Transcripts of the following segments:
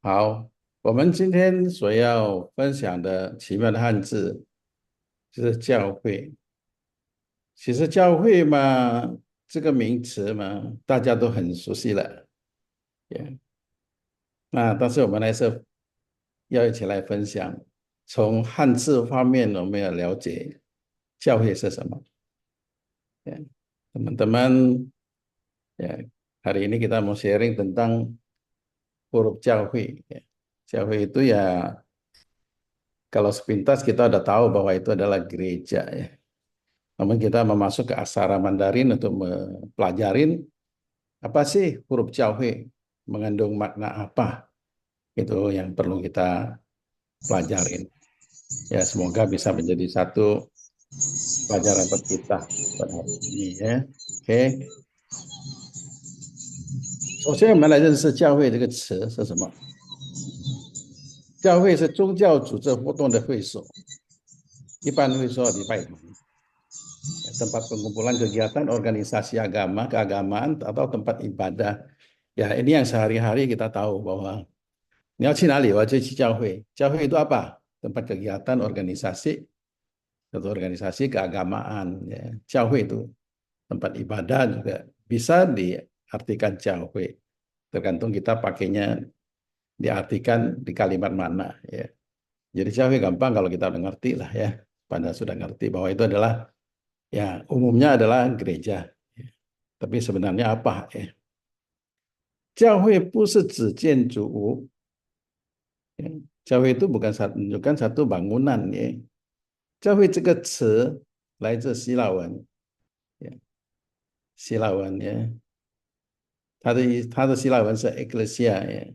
好，我们今天所要分享的奇妙的汉字就是教会。其实教会嘛，这个名词嘛，大家都很熟悉了。Yeah. 那但是我们还是要一起来分享，从汉字方面我们要了解教会是什么。Ya. Teman-teman, ya, hari ini kita mau sharing tentang huruf 教会. Ya. 教会 itu ya kalau sepintas kita udah tahu bahwa itu adalah gereja ya. Namun kita memasuk ke aksara Mandarin untuk mempelajarin apa sih huruf Jiahui, mengandung makna apa, itu yang perlu kita pelajarin. Ya, semoga bisa menjadi satu pelajaran buat kita pada hari ini ya. Oke, 首先我们来认识教会这个词是什么？教会是宗教组织活动的会所，一般会说礼拜堂。Tempat pengumpulan kegiatan organisasi agama, keagamaan, atau tempat ibadah. Ya, ini yang sehari-hari kita tahu bahwa 你要去哪里？我就去教会。教会 itu apa? Tempat kegiatan organisasi atau organisasi keagamaan. Ya. 教会 itu tempat ibadah juga bisa diartikan 教会. Tergantung kita pakainya diartikan di kalimat mana. Ya. Jadi 教会 gampang kalau kita udah ngerti lah ya. Pada sudah ngerti bahwa itu adalah ya umumnya adalah gereja. Tapi sebenarnya apa ya? 教会不是指建筑物，ya. 教会 itu bukan menunjukkan satu bangunan ya. 教会 这个词来自希腊文，ya. 希腊文 ya. 它的希腊文是 ecclesia 呀，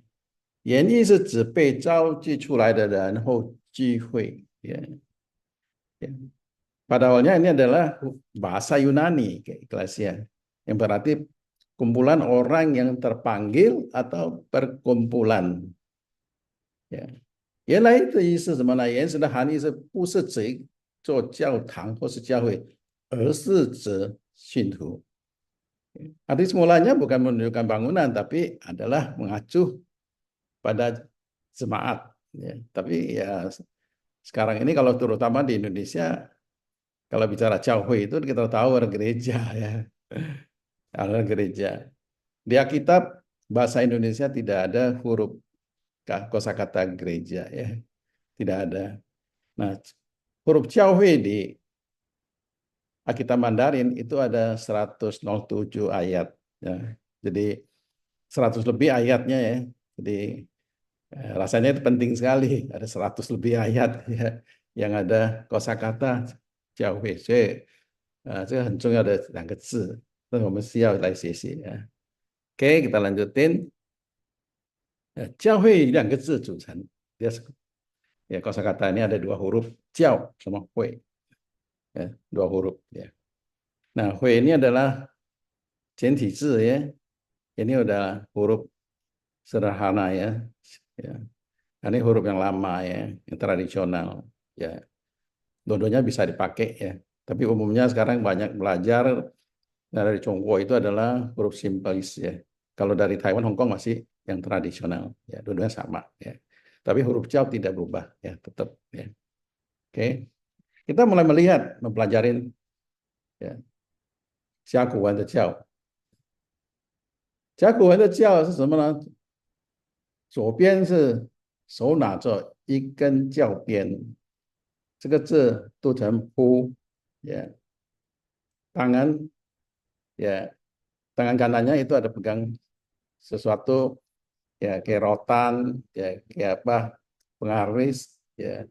原意是指被召集出来的人后聚会呀。Pada awalnya ini adalah bahasa Yunani ecclesia yang berarti kumpulan orang yang terpanggil atau perkumpulan. 原来的意思是什么呢？原始的含义是不是指做教堂或是教会，而是指信徒。Arti semulanya bukan menunjukkan bangunan, tapi adalah mengacu pada jemaat. Ya. Tapi ya sekarang ini kalau terutama di Indonesia, kalau bicara Jiahui itu kita tahu ada gereja ya, ada gereja. Di Alkitab bahasa Indonesia tidak ada huruf kosakata gereja ya, tidak ada. Nah, huruf Jiahui di Alkitab Mandarin itu ada 107 ayat ya. Jadi 100 lebih ayatnya ya. Jadi rasanya itu penting sekali, ada 100 lebih ayat ya yang ada kosakata Jiahui. 所以这个很重要的2个字，这是我们需要来学习啊。 Oke, kita lanjutin. Jiahui 2个字组成. Dia, ya kosakata ini ada 2 huruf, jiao sama hui. Ya, 2 huruf ya. Nah, hui ini adalah 简体字 ya. Ini udah huruf sederhana ya. Ya. Ini huruf yang lama ya, yang tradisional ya. Dua-duanya bisa dipakai ya. Tapi umumnya sekarang banyak belajar dari Chongguo itu adalah huruf simbolis ya. Kalau dari Taiwan, Hong Kong masih yang tradisional ya, dua-duanya sama ya. Tapi huruf Jiao tidak berubah ya, tetap ya. Oke. Kita mulai melihat, mempelajarin ya. Jia Gu Wen de Jiao. Jia Gu Wen de Jiao 是什么呢？左边是手拿着一根教鞭，这个字读成扑，ya. Tangan, ya, tangan kanannya itu ada pegang sesuatu ya kayak rotan, ya kayak apa, pengaris ya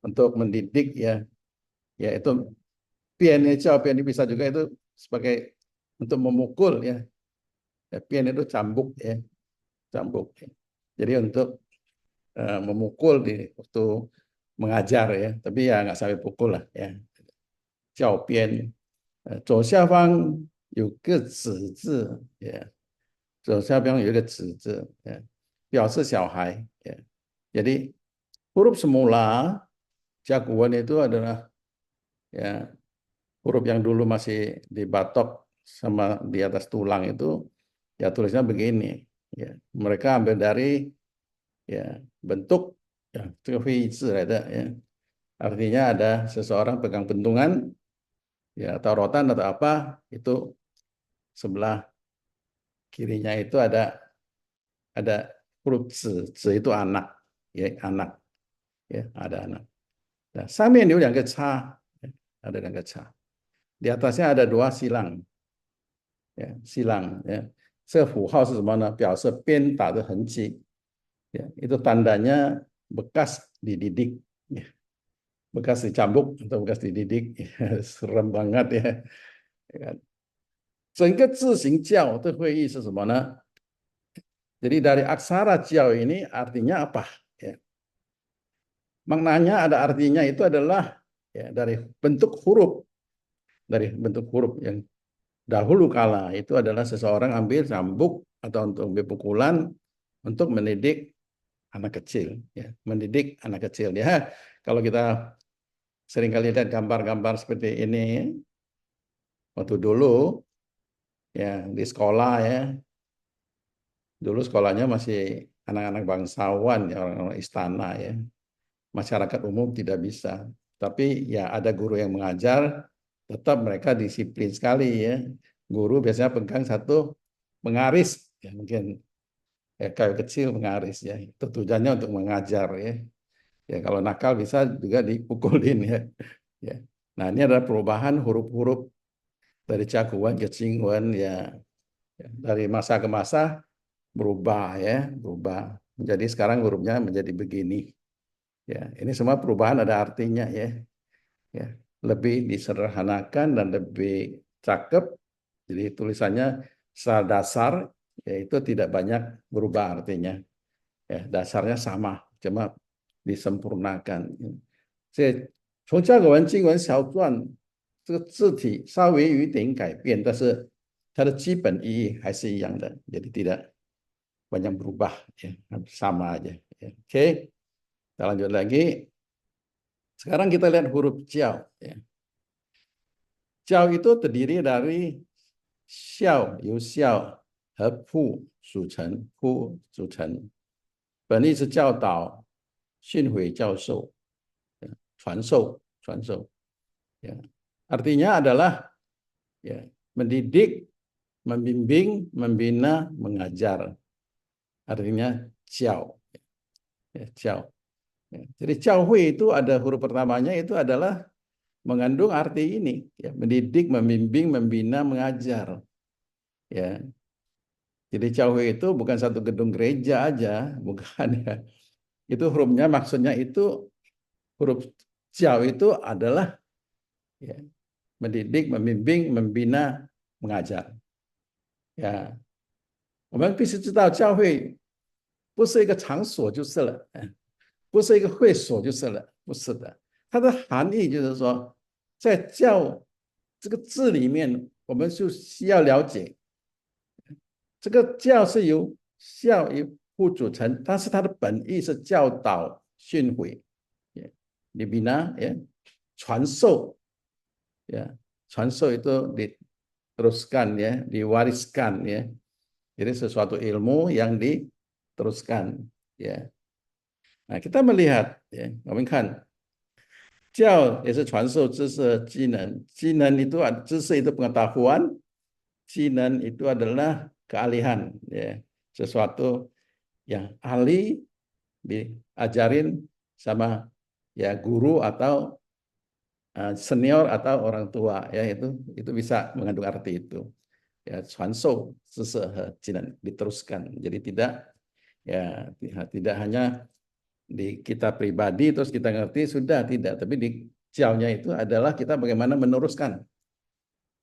untuk mendidik ya. Ya itu pian ya, pian bisa juga itu sebagai untuk memukul ya. Ya pian itu cambuk ya, cambuk ya. Jadi untuk memukul di waktu mengajar ya, tapi ya nggak sampai pukul lah ya. 教鞭，左下方有个子字，左下方有一个子字，表示小孩。Jadi huruf semula jagoan itu adalah ya huruf yang dulu masih dibatok sama di atas tulang itu ya tulisnya begini. Ya. Mereka ambil dari ya bentuk ya itu ada ya. Artinya ada seseorang pegang bentungan ya atau rotan atau apa itu sebelah kirinya itu ada huruf Z, Z itu anak ya anak ya ada anak. Nah, 上面有两个叉 ya, ada 2个叉. Di atasnya ada 2 silang ya, silang ya. 这个符号是什么呢？表示鞭打的痕迹 ya, itu tandanya bekas dididik ya. Bekas dicambuk atau bekas dididik ya, serem banget ya. Ya kan? 整个字形教的会议是什么呢？ Jadi dari aksara jiao ini artinya apa? Ya. Maknanya ada artinya itu adalah ya, dari bentuk huruf yang dahulu kala itu adalah seseorang ambil cambuk atau untuk ambil pukulan untuk mendidik anak kecil, ya, mendidik anak kecil. Ya, kalau kita seringkali lihat gambar-gambar seperti ini waktu dulu ya di sekolah ya, dulu sekolahnya masih anak-anak bangsawan ya orang-orang istana ya. Masyarakat umum tidak bisa. Tapi ya ada guru yang mengajar, tetap mereka disiplin sekali ya. Guru biasanya pegang satu mengaris, ya mungkin ya, kayu kecil mengaris ya. Itu tujuannya untuk mengajar ya. Ya kalau nakal bisa juga dipukulin ya. Ya. Nah ini adalah perubahan huruf-huruf dari cakuan ke cingguan ya. Ya. Dari masa ke masa berubah ya, berubah. Jadi sekarang hurufnya menjadi begini. Ya, ini semua perubahan ada artinya ya. Ya, lebih disederhanakan dan lebih cakep. Jadi tulisannya secara dasar yaitu tidak banyak berubah artinya. Ya, dasarnya sama, cuma disempurnakan. 从甲骨文、金文、小篆这个字体稍微有一点改变，但是它的基本意义还是一样的，jadi tidak banyak berubah ya, sama aja. Ya. Oke, kita lanjut lagi. Sekarang kita lihat huruf jiao. Ya. Jiao itu terdiri dari xiao, yu xiao, he pu, su chen, pu, su chen. 本意是教导、训诲、教授、传授. Ya. Artinya adalah ya, mendidik, membimbing, membina, mengajar. Artinya jiao. Ya, jiao. Ya. Jadi jiao hui itu ada huruf pertamanya itu adalah mengandung arti ini, ya, mendidik, membimbing, membina, mengajar. Ya. Jadi Cauhe itu bukan satu gedung gereja aja, bukan ya. Itu hurufnya maksudnya itu huruf Ciao itu adalah ya, mendidik, membimbing, membina, mengajar. Ya, 我们必须知道教会不是一个场所就是了，不是一个会所就是了，不是的。它的含义就是说，在教这个字里面，我们就需要了解，这个教是由教与父组成，但是它的本意是教导、训诲，dibina, ya, 传授, ya, 传授 itu diteruskan ya, diwariskan ya. Jadi sesuatu ilmu yang diteruskan ya. Nah, kita melihat ya, 我们看 教也是传授知识的技能，技能 itu知识 itu pengetahuan, 技能 itu adalah keahlian, ya. Sesuatu yang ahli diajarin sama ya guru atau senior atau orang tua ya itu bisa mengandung arti itu. Ya, 传授知识和技能 diteruskan. Jadi tidak hanya di kita pribadi terus kita ngerti sudah tidak, tapi di jiao-nya itu adalah kita bagaimana meneruskan.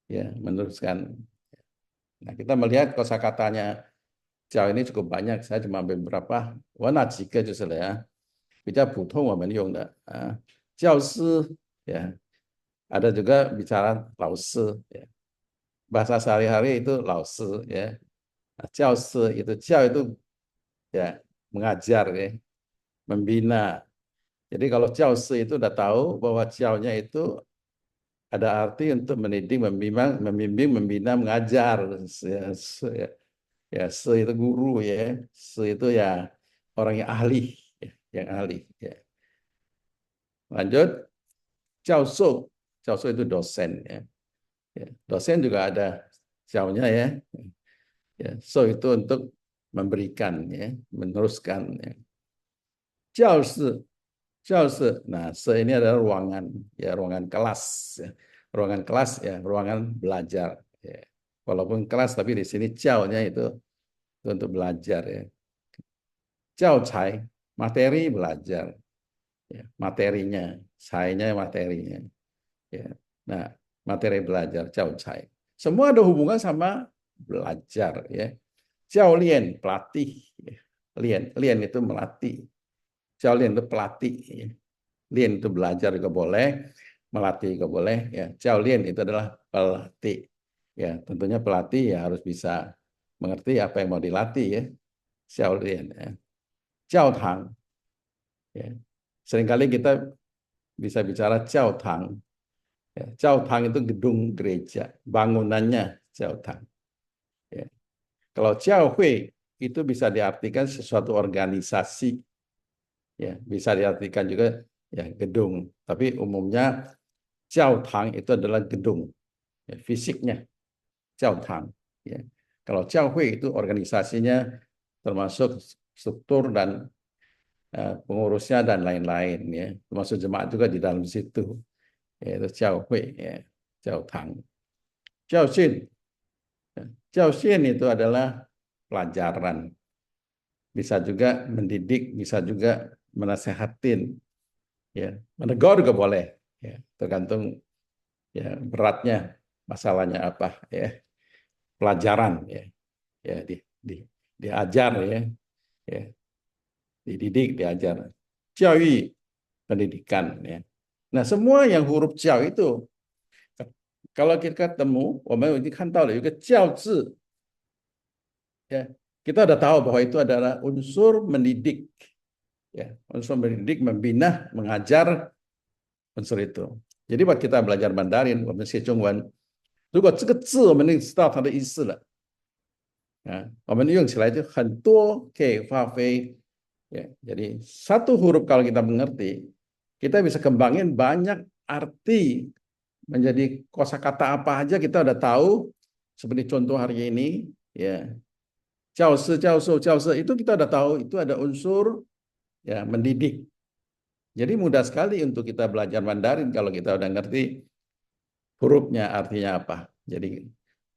Ya, meneruskan. Nah, kita melihat kosakatanya jiao ini cukup banyak. Saya cuma ambil beberapa. 我拿几个就是了呀，比较普通我们用的啊，教师 ya. Ada juga bicara 老师 ya. Bahasa sehari-hari itu 老师 ya. Nah, 教师 itu jiao itu ya mengajar ya, membina. Jadi kalau jiao shi itu udah tahu bahwa jiao-nya itu ada arti untuk mendidik, membimbing, membina, mengajar. Ya, ya, shi itu guru ya, shi itu ya orang yang ahli, ya, yang ahli. Ya. Lanjut, Jiao itu dosen. Ya. Ya. Dosen juga ada Jiao-nya ya. Ya. So itu untuk memberikan, ya, meneruskan. Ya. Jiao nah, ini adalah ruangan, ya, ruangan kelas, ya. Ruangan kelas, ya, ruangan belajar. Ya. Walaupun kelas, tapi di sini Jiao-nya itu untuk belajar, ya. Jiao Cai, materi belajar, ya, materinya, saya materinya, ya. Nah, materi belajar Jiao Cai. Semua ada hubungan sama belajar, ya. Jiao Lian, pelatih, ya. Lian itu melatih. Jiao Lian itu pelatih, ya. Lian itu belajar juga boleh, melatih juga boleh, ya. Jiao Lian itu adalah pelatih. Ya, tentunya pelatih ya harus bisa mengerti apa yang mau dilatih, ya. Jiao Lian, ya. Jiao Tang, ya. Seringkali kita bisa bicara Jiao Tang. Ya, Jiao Tang itu gedung gereja, bangunannya Jiao Tang. Ya. Kalau Jiao Hui itu bisa diartikan sesuatu organisasi, ya, bisa diartikan juga ya gedung. Tapi umumnya Jiao Tang itu adalah gedung, ya, fisiknya Jiao Tang. Ya. Kalau Jiao Hui itu organisasinya termasuk struktur dan pengurusnya dan lain-lain, ya, termasuk jemaat juga di dalam situ, yaitu Jiao Hui, ya, Jiao Tang. Jiao Xin, Jiao Xin itu adalah pelajaran, bisa juga mendidik, bisa juga menasehatin, ya, menegur juga boleh, ya, tergantung ya beratnya masalahnya apa, ya, pelajaran, ya, ya diajar, ya, ya, dididik, diajar. Jiao pendidikan, ya. Nah, semua yang huruf Jiao itu kalau kita ketemu, 我们已经看到了有一个教字， ya, kita udah tahu bahwa itu adalah unsur mendidik, ya, unsur mendidik, membina, mengajar, unsur itu. Jadi waktu kita belajar Mandarin, 我们写中文，如果这个字我们知道它的意思了，我们用起来就很多可以发挥。 Ya, jadi satu huruf kalau kita mengerti, kita bisa kembangin banyak arti menjadi kosakata apa aja kita udah tahu. Seperti contoh hari ini, ya, itu kita udah tahu itu ada unsur ya mendidik. Jadi mudah sekali untuk kita belajar Mandarin kalau kita udah ngerti hurufnya artinya apa. Jadi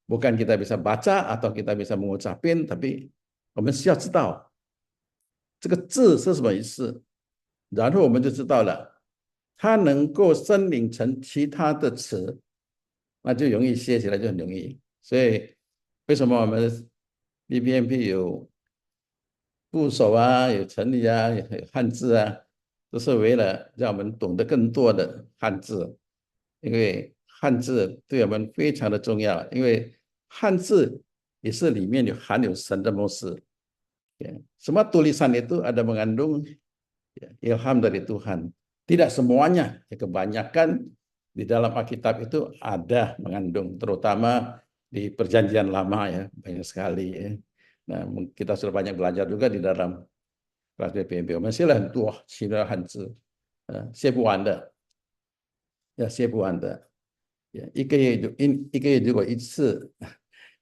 bukan kita bisa baca atau kita bisa mengucapin, tapi 我们需要知道这个字是什么意思。然后我们就知道了，它能够生成其他的词，那就容易写起来就很容易。所以为什么我们 BBMP 有部首啊，有汉字啊，都是为了让我们懂得更多的汉字，因为汉字对我们非常的重要，因为汉字也是里面含有神的模式。Ya. Semua tulisan itu ada mengandung ya, ilham dari Tuhan. Tidak semuanya, ya, kebanyakan di dalam Alkitab itu ada mengandung, terutama di Perjanjian Lama, ya, banyak sekali, ya. Nah, kita sudah banyak belajar juga di dalam kelas BPMP. 我们现在很多，写不完的，ya，写不完的。Ya, 一个月就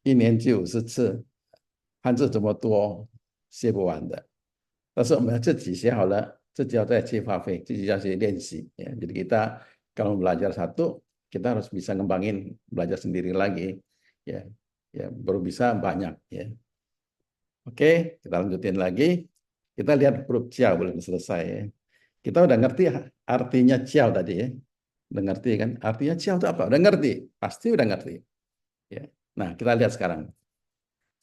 一年就有10次，汉字怎么多，写不完的。但是我们这几些好了，这就要再去发挥。jadi kita kalau belajar satu, kita harus bisa ngembangin, ya, ya, baru bisa banyak, ya. Oke, kita lanjutin lagi. Kita lihat huruf Jiao belum selesai, ya. Kita udah ngerti artinya Jiao tadi, ya. Udah ngerti kan? Artinya Jiao itu apa? Udah ngerti? Pasti udah ngerti. Ya. Nah, kita lihat sekarang.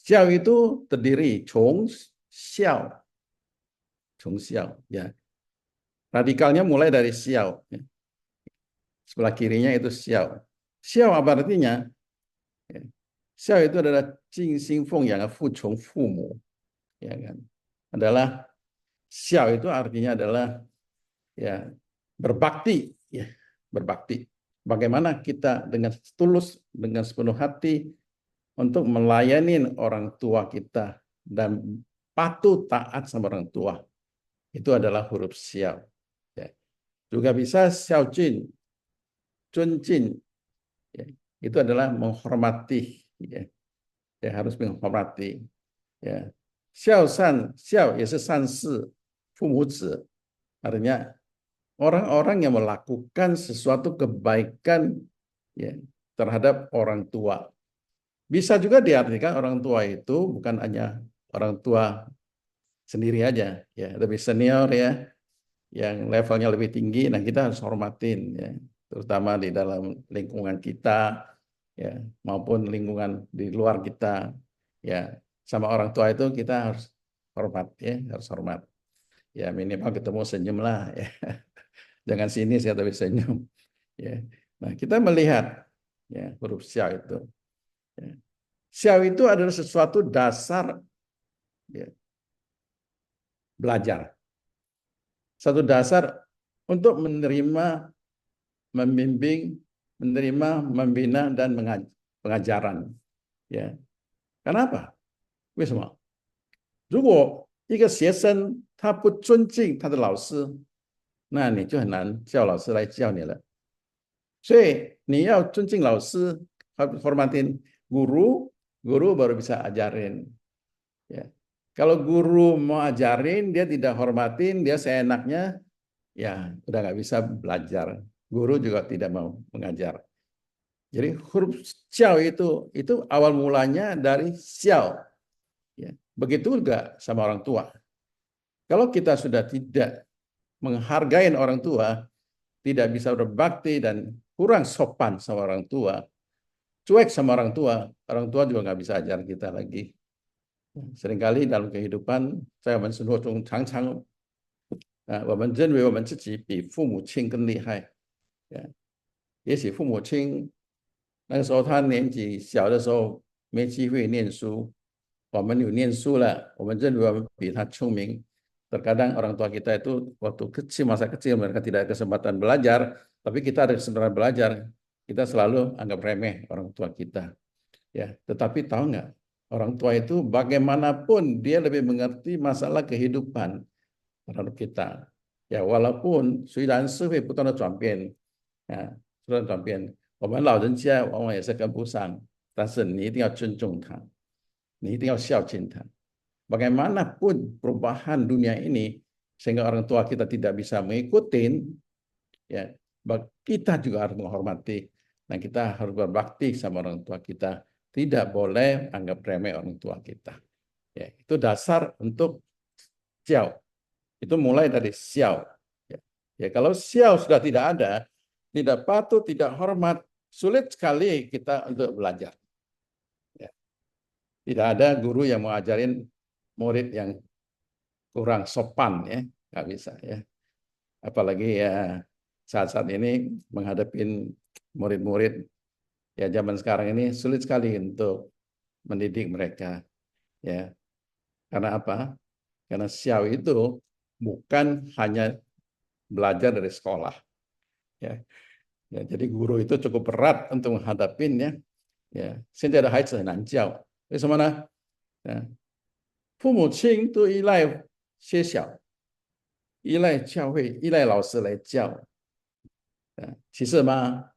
Jiao itu terdiri Chong Xiao. Chong Xiao, ya. Radikalnya mulai dari Xiao, ya. Sebelah kirinya itu Xiao. Xiao apa artinya? Ya. Xiao itu adalah Jing Xing Feng yang Fu Chong Fu Mu, ya kan? Adalah Xiao itu artinya adalah ya berbakti, ya, berbakti. Bagaimana kita dengan tulus, dengan sepenuh hati untuk melayani orang tua kita dan patuh taat sama orang tua. itu adalah huruf xiao. Ya. Juga bisa xiao jin, zun jin, ya. Itu adalah menghormati, ya. Ya, harus menghormati. Ya. Xiao san, xiao 也是善事, 父母子, artinya orang-orang yang melakukan sesuatu kebaikan, ya, terhadap orang tua. Bisa juga diartikan orang tua itu bukan hanya orang tua sendiri aja, ya, lebih senior, ya, yang levelnya lebih tinggi. Nah, kita harus hormatin, ya, terutama di dalam lingkungan kita, ya, maupun lingkungan di luar kita, ya. Sama orang tua itu kita harus hormat, ya, harus hormat. Ya, minimal ketemu senyum lah, ya. Jangan sinis ya, tapi senyum. Ya. Nah, kita melihat, ya, huruf xiao itu. Ya. Xiao itu adalah sesuatu dasar, ya, belajar. Satu dasar untuk menerima, membimbing, menerima, membina, dan pengajaran. Ya. Kenapa? 为什么？如果一个学生他不尊敬他的老师，那你就很难叫老师来教你了。所以你要尊敬老师, hormatin guru, guru baru bisa ajarin. Ya. Kalau guru mau ajarin, dia tidak hormatin, dia seenaknya, ya udah nggak bisa belajar. Guru juga tidak mau mengajar. Jadi huruf xiao itu awal mulanya dari xiao. Ya. Begitu juga sama orang tua. Kalau kita sudah tidak menghargai orang tua, tidak bisa berbakti dan kurang sopan sama orang tua, cuek sama orang tua juga nggak bisa ajar kita lagi. Seringkali dalam kehidupan, saya mensuruh常常 我们认为我们自己比父母亲更厉害。也许父母亲那个时候他年纪小的时候没机会念书，我们有念书了，我们认为我们比他聪明。Terkadang orang tua kita itu waktu kecil, masa kecil mereka tidak ada kesempatan belajar, tapi kita ada kesempatan belajar, kita selalu anggap remeh orang tua kita. Ya, tetapi tahu nggak, orang tua itu bagaimanapun dia lebih mengerti masalah kehidupan terhadap kita. Ya, walaupun 虽然社会不断的转变，不断转变，我们老人家往往也是跟不上，但是你一定要尊重他，你一定要孝敬他。Bagaimanapun perubahan dunia ini, sehingga orang tua kita tidak bisa mengikuti, ya, kita juga harus menghormati dan kita harus berbakti sama orang tua kita. Tidak boleh anggap remeh orang tua kita. Ya, itu dasar untuk xiao. Itu mulai dari xiao. Ya, kalau xiao sudah tidak ada, tidak patuh, tidak hormat, sulit sekali kita untuk belajar. Ya. Tidak ada guru yang mau ajarin murid yang kurang sopan, ya, nggak bisa, ya. Apalagi ya saat-saat ini menghadapi murid-murid ya zaman sekarang ini sulit sekali untuk mendidik mereka, ya. Karena apa? Karena xiao itu bukan hanya belajar dari sekolah, ya. Ya, jadi guru itu cukup berat untuk menghadapinya, ya. 现在的孩子很难教，为什么呢？父母亲都依赖些小，依赖教会，依赖老师来教。其实嘛，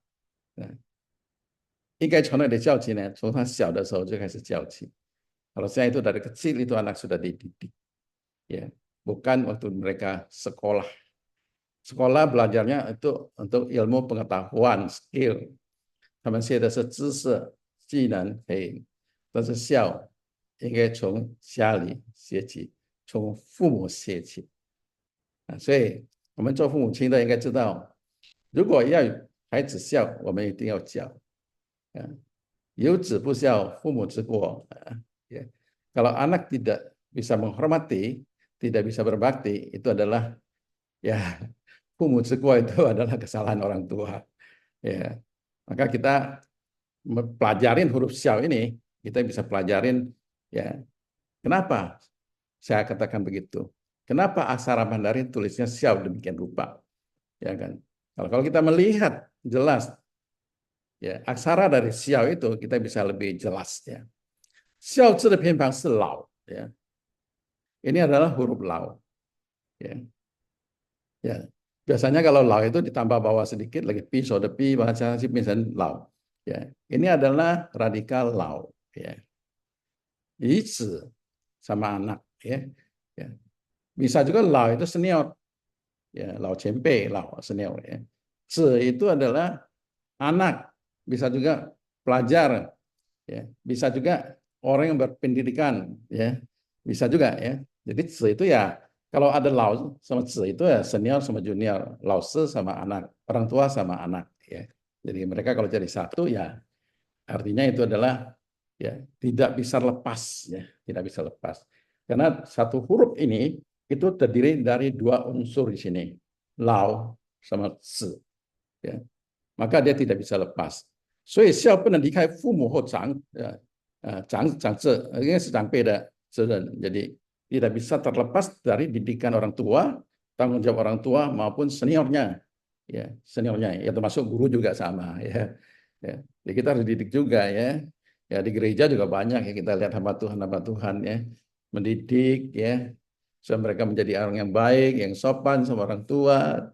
应该从哪里教起呢？从他小的时候就开始教起。Kalau saya itu dari kecil itu anak sudah dididik, ya, bukan waktu mereka sekolah. Sekolah belajarnya itu untuk ilmu pengetahuan, skill. 他们学的是知识、技能，但是孝应该从家里学起，从父母学起。所以我们做父母亲的应该知道，如果要孩子孝，我们一定要教。有子不孝，父母之过。Kalau anak tidak bisa menghormati, tidak bisa berbakti, itu adalah, ya, 父母之过 itu adalah kesalahan orang tua. Ya, maka kita pelajarin huruf xiao ini, kita bisa pelajarin, ya, kenapa saya katakan begitu. Kenapa aksara Mandarin tulisnya xiao demikian rupa, ya kan? Kalau kita melihat jelas, ya, aksara dari xiao itu kita bisa lebih jelas, ya. Xiao zi de pianpang si lao, ya. Ini adalah huruf lao. Ya, ya. Biasanya kalau lau itu ditambah bawah sedikit lagi pi, so de pi, bahasa si misalnya lau. Ya, ini adalah radikal lau. Ya, zi sama anak. Ya, ya. Bisa juga lau itu senior. Ya, lau cempe, lau senior. Ya. Zi itu adalah anak, bisa juga pelajar, ya, bisa juga orang yang berpendidikan, ya, bisa juga, ya. Jadi zi itu ya kalau ada lao sama zi itu ya senior sama junior, lao se sama anak, orang tua sama anak, ya. Jadi mereka kalau jadi satu ya artinya itu adalah ya tidak bisa lepas, ya, tidak bisa lepas. Karena satu huruf ini itu terdiri dari dua unsur di sini, lao sama zi, ya. Maka dia tidak bisa lepas. 所以孝不能离开父母或长者，应该是长辈的责任。Jadi tidak bisa terlepas dari didikan orang tua, tanggung jawab orang tua maupun seniornya, ya seniornya, ya termasuk guru juga sama, ya. Ya. Jadi kita harus didik juga, ya. Ya di gereja juga banyak ya kita lihat hamba Tuhan ya, mendidik ya, supaya mereka menjadi orang yang baik, yang sopan sama orang tua,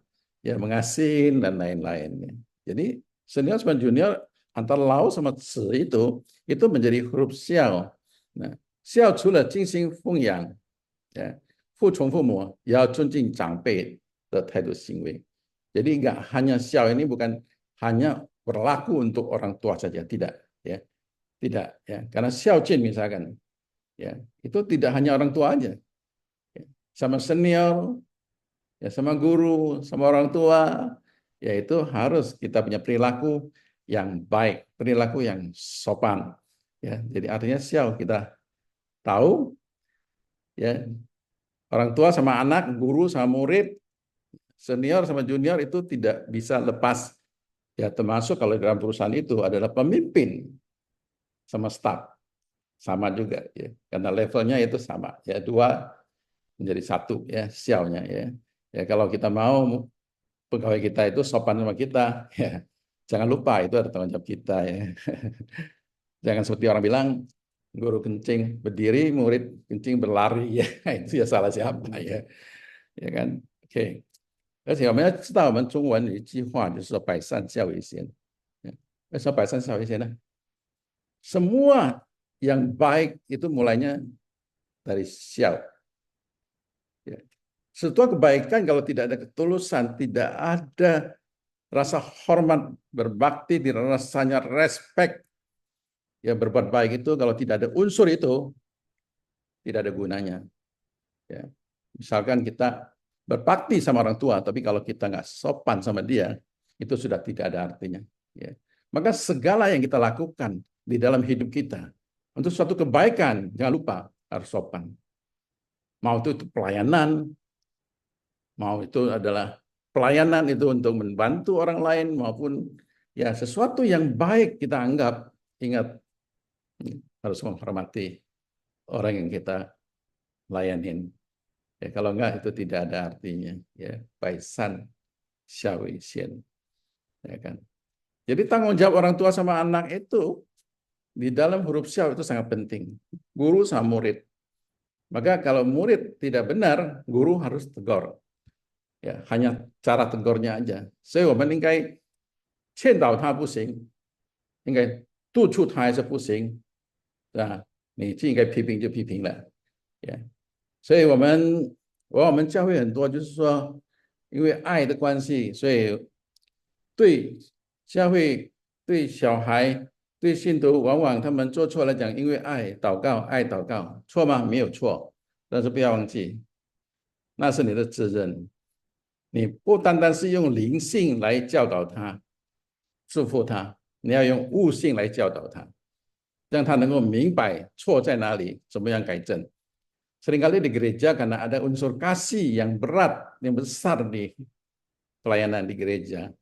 ya mengasihi dan lain-lain. Ya. Jadi senior sama junior antara lao sama ci itu menjadi huruf xiao. Nah, xiao 除了精心奉养，服从父母，也要尊敬长辈的态度行为。Jadi enggak hanya xiao ini bukan hanya berlaku untuk orang tua saja, tidak, ya, tidak, ya, karena xiao jin misalkan, ya, itu tidak hanya orang tua aja, ya, sama senior, ya, sama guru, sama orang tua, yaitu harus kita punya perilaku yang baik, perilaku yang sopan. Ya, jadi artinya xiao kita tahu, ya, orang tua sama anak, guru sama murid, senior sama junior itu tidak bisa lepas. Ya, termasuk kalau dalam perusahaan itu adalah pemimpin sama staf sama juga, ya, karena levelnya itu sama, ya, dua menjadi satu, ya, xiaonya, ya. Ya, kalau kita mau pegawai kita itu sopan sama kita, ya, jangan lupa itu ada tanggung jawab kita, ya. Jangan seperti orang bilang guru kencing berdiri, murid kencing berlari, ya. Itu ya salah siapa, ya. Ya kan? Oke. 而且我们要知道，我们中文有一句话就是说“百善孝为先”。为什么百善孝为先呢？ Semua yang baik itu mulainya dari xiao. Ya. Setelah kebaikan kalau tidak ada ketulusan, tidak ada rasa hormat, berbakti, tidak rasanya respect, ya berbuat baik itu kalau tidak ada unsur itu tidak ada gunanya. Ya. Misalkan kita berbakti sama orang tua, tapi kalau kita nggak sopan sama dia, itu sudah tidak ada artinya. Ya. Maka segala yang kita lakukan di dalam hidup kita untuk suatu kebaikan, jangan lupa harus sopan. Mau itu pelayanan, mau itu adalah pelayanan itu untuk membantu orang lain maupun ya sesuatu yang baik kita anggap, ingat harus menghormati orang yang kita layanin. Ya, kalau enggak itu tidak ada artinya, ya. Baisan xiaowei xian, ya kan. Jadi tanggung jawab orang tua sama anak itu di dalam huruf xiao itu sangat penting. Guru sama murid. Maka kalau murid tidak benar, guru harus tegur. Ya, hanya cara tegurnya aja. 所以我们应该劝导他不行，应该督促他还是不行，是吧？你就应该批评就批评了，呀。所以我们教会很多就是说，因为爱的关系，所以对教会对小孩对信徒，往往他们做错了讲，因为爱祷告，爱祷告，错吗？没有错，但是不要忘记，那是你的责任。你不单单是用灵性来教导他、祝福他，你要用悟性来教导他，让他能够明白错在哪里，怎么样改正。Seringkali di gereja karena ada unsur kasih yang berat, yang besar di pelayanan di gereja.